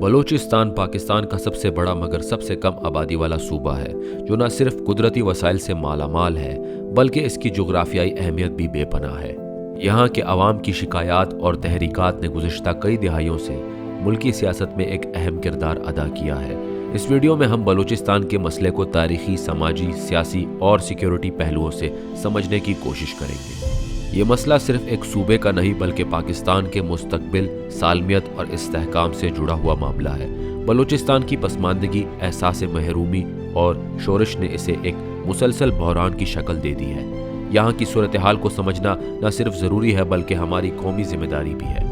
بلوچستان پاکستان کا سب سے بڑا مگر سب سے کم آبادی والا صوبہ ہے جو نہ صرف قدرتی وسائل سے مالا مال ہے بلکہ اس کی جغرافیائی اہمیت بھی بے پناہ ہے۔ یہاں کے عوام کی شکایات اور تحریکات نے گزشتہ کئی دہائیوں سے ملکی سیاست میں ایک اہم کردار ادا کیا ہے۔ اس ویڈیو میں ہم بلوچستان کے مسئلے کو تاریخی، سماجی، سیاسی اور سیکیورٹی پہلوؤں سے سمجھنے کی کوشش کریں گے۔ یہ مسئلہ صرف ایک صوبے کا نہیں بلکہ پاکستان کے مستقبل، سالمیت اور استحکام سے جڑا ہوا معاملہ ہے۔ بلوچستان کی پسماندگی، احساس محرومی اور شورش نے اسے ایک مسلسل بحران کی شکل دے دی ہے۔ یہاں کی صورتحال کو سمجھنا نہ صرف ضروری ہے بلکہ ہماری قومی ذمہ داری بھی ہے۔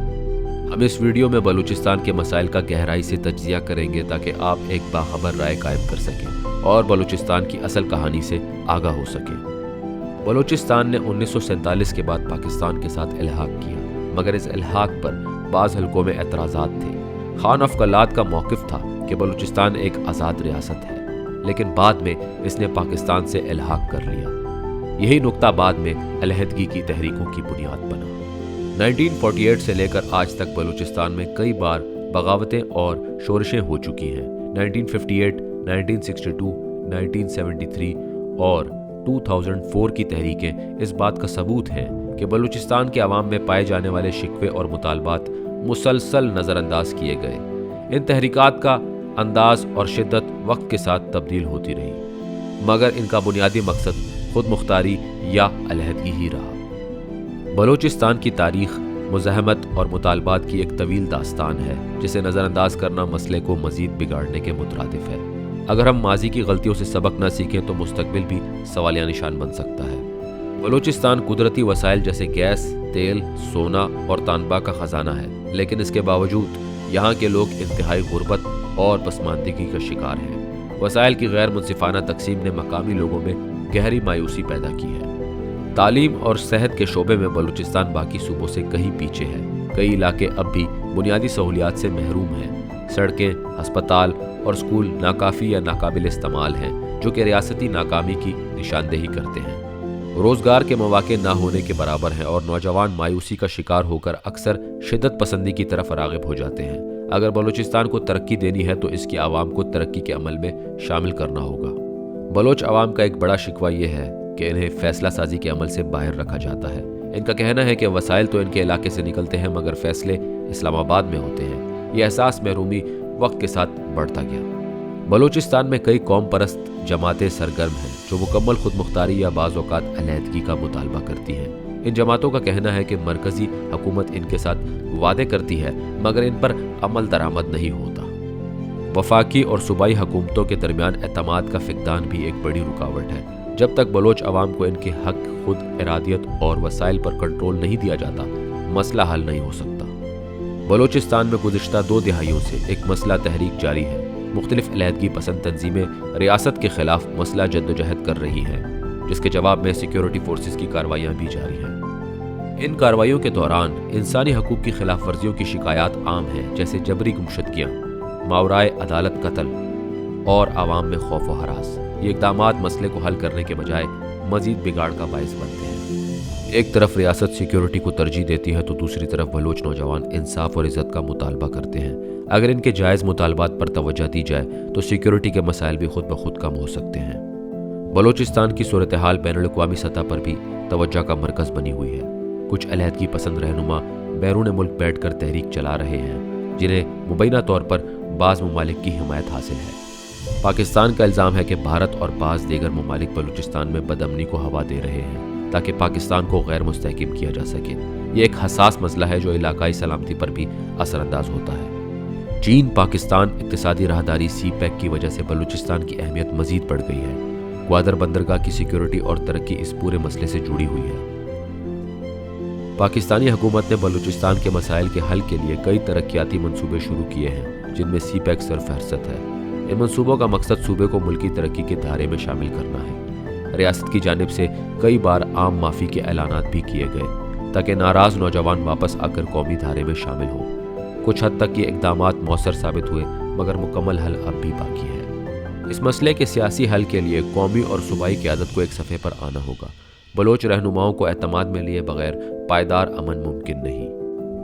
ہم اس ویڈیو میں بلوچستان کے مسائل کا گہرائی سے تجزیہ کریں گے تاکہ آپ ایک باخبر رائے قائم کر سکیں اور بلوچستان کی اصل کہانی سے آگاہ ہو سکیں۔ بلوچستان نے 1947 کے بعد پاکستان کے ساتھ الحاق کیا، مگر اس الحاق پر بعض حلقوں میں اعتراضات تھے۔ خان آف کلات کا موقف تھا کہ بلوچستان ایک آزاد ریاست ہے، لیکن بعد میں اس نے پاکستان سے الحاق کر لیا۔ یہی نقطہ بعد میں علیحدگی کی تحریکوں کی بنیاد بنا۔ 1948 سے لے کر آج تک بلوچستان میں کئی بار بغاوتیں اور شورشیں ہو چکی ہیں۔ 1958، 1962، 1973 اور 2004 کی تحریکیں اس بات کا ثبوت ہیں کہ بلوچستان کے عوام میں پائے جانے والے شکوے اور مطالبات مسلسل نظر انداز کیے گئے۔ ان تحریکات کا انداز اور شدت وقت کے ساتھ تبدیل ہوتی رہی، مگر ان کا بنیادی مقصد خود مختاری یا علیحدگی ہی رہا۔ بلوچستان کی تاریخ مزاحمت اور مطالبات کی ایک طویل داستان ہے جسے نظر انداز کرنا مسئلے کو مزید بگاڑنے کے مترادف ہے۔ اگر ہم ماضی کی غلطیوں سے سبق نہ سیکھیں تو مستقبل بھی سوالیہ نشان بن سکتا ہے۔ بلوچستان قدرتی وسائل جیسے گیس، تیل، سونا اور تانبا کا خزانہ ہے، لیکن اس کے باوجود یہاں کے لوگ انتہائی غربت اور پسماندگی کا شکار ہیں۔ وسائل کی غیر منصفانہ تقسیم نے مقامی لوگوں میں گہری مایوسی پیدا کی ہے۔ تعلیم اور صحت کے شعبے میں بلوچستان باقی صوبوں سے کہیں پیچھے ہے۔ کئی علاقے اب بھی بنیادی سہولیات سے محروم ہیں۔ سڑکیں، ہسپتال اور اسکول ناکافی یا ناقابل استعمال ہیں، جو کہ ریاستی ناکامی کی نشاندہی کرتے ہیں۔ روزگار کے مواقع نہ ہونے کے برابر ہیں اور نوجوان مایوسی کا شکار ہو کر اکثر شدت پسندی کی طرف راغب ہو جاتے ہیں۔ اگر بلوچستان کو ترقی دینی ہے تو اس کی عوام کو ترقی کے عمل میں شامل کرنا ہوگا۔ بلوچ عوام کا ایک بڑا شکوہ یہ ہے کہ انہیں فیصلہ سازی کے عمل سے باہر رکھا جاتا ہے۔ ان کا کہنا ہے کہ وسائل تو ان کے علاقے سے نکلتے ہیں مگر فیصلے اسلام آباد میں ہوتے ہیں۔ یہ احساس محرومی وقت کے ساتھ بڑھتا گیا۔ بلوچستان میں کئی قوم پرست جماعتیں سرگرم ہیں جو مکمل خود مختاری یا بعض اوقات علیحدگی کا مطالبہ کرتی ہیں۔ ان جماعتوں کا کہنا ہے کہ مرکزی حکومت ان کے ساتھ وعدے کرتی ہے مگر ان پر عمل درآمد نہیں ہوتا۔ وفاقی اور صوبائی حکومتوں کے درمیان اعتماد کا فقدان بھی ایک بڑی رکاوٹ ہے۔ جب تک بلوچ عوام کو ان کے حق، خود ارادیت اور وسائل پر کنٹرول نہیں دیا جاتا، مسئلہ حل نہیں ہو سکتا۔ بلوچستان میں گزشتہ 2 دہائیوں سے ایک مسئلہ تحریک جاری ہے۔ مختلف علیحدگی پسند تنظیمیں ریاست کے خلاف مسئلہ جدوجہد کر رہی ہیں، جس کے جواب میں سیکیورٹی فورسز کی کارروائیاں بھی جاری ہیں۔ ان کارروائیوں کے دوران انسانی حقوق کی خلاف ورزیوں کی شکایات عام ہیں، جیسے جبری گمشدگیاں، ماورائے عدالت قتل اور عوام میں خوف و ہراس۔ یہ اقدامات مسئلے کو حل کرنے کے بجائے مزید بگاڑ کا باعث بنتے ہیں۔ ایک طرف ریاست سیکیورٹی کو ترجیح دیتی ہے تو دوسری طرف بلوچ نوجوان انصاف اور عزت کا مطالبہ کرتے ہیں۔ اگر ان کے جائز مطالبات پر توجہ دی جائے تو سیکیورٹی کے مسائل بھی خود بخود کم ہو سکتے ہیں۔ بلوچستان کی صورتحال بین الاقوامی سطح پر بھی توجہ کا مرکز بنی ہوئی ہے۔ کچھ علیحدگی پسند رہنما بیرون ملک بیٹھ کر تحریک چلا رہے ہیں، جنہیں مبینہ طور پر بعض ممالک کی حمایت حاصل ہے۔ پاکستان کا الزام ہے کہ بھارت اور بعض دیگر ممالک بلوچستان میں بدامنی کو ہوا دے رہے ہیں تاکہ پاکستان کو غیر مستحکم کیا جا سکے۔ یہ ایک حساس مسئلہ ہے جو علاقائی سلامتی پر بھی اثر انداز ہوتا ہے۔ چین پاکستان اقتصادی راہداری سی پیک کی وجہ سے بلوچستان کی اہمیت مزید بڑھ گئی ہے۔ گوادر بندرگاہ کی سیکیورٹی اور ترقی اس پورے مسئلے سے جڑی ہوئی ہے۔ پاکستانی حکومت نے بلوچستان کے مسائل کے حل کے لیے کئی ترقیاتی منصوبے شروع کیے ہیں، جن میں سی پیک سرفہرست ہے۔ ان منصوبوں کا مقصد صوبے کو ملکی ترقی کے دھارے میں شامل کرنا ہے۔ ریاست کی جانب سے کئی بار عام معافی کے اعلانات بھی کیے گئے تاکہ ناراض نوجوان واپس آ کر قومی دھارے میں شامل ہوں۔ کچھ حد تک یہ اقدامات مؤثر ثابت ہوئے مگر مکمل حل اب بھی باقی ہے۔ اس مسئلے کے سیاسی حل کے لیے قومی اور صوبائی قیادت کو ایک صفحے پر آنا ہوگا۔ بلوچ رہنماؤں کو اعتماد میں لیے بغیر پائیدار امن ممکن نہیں۔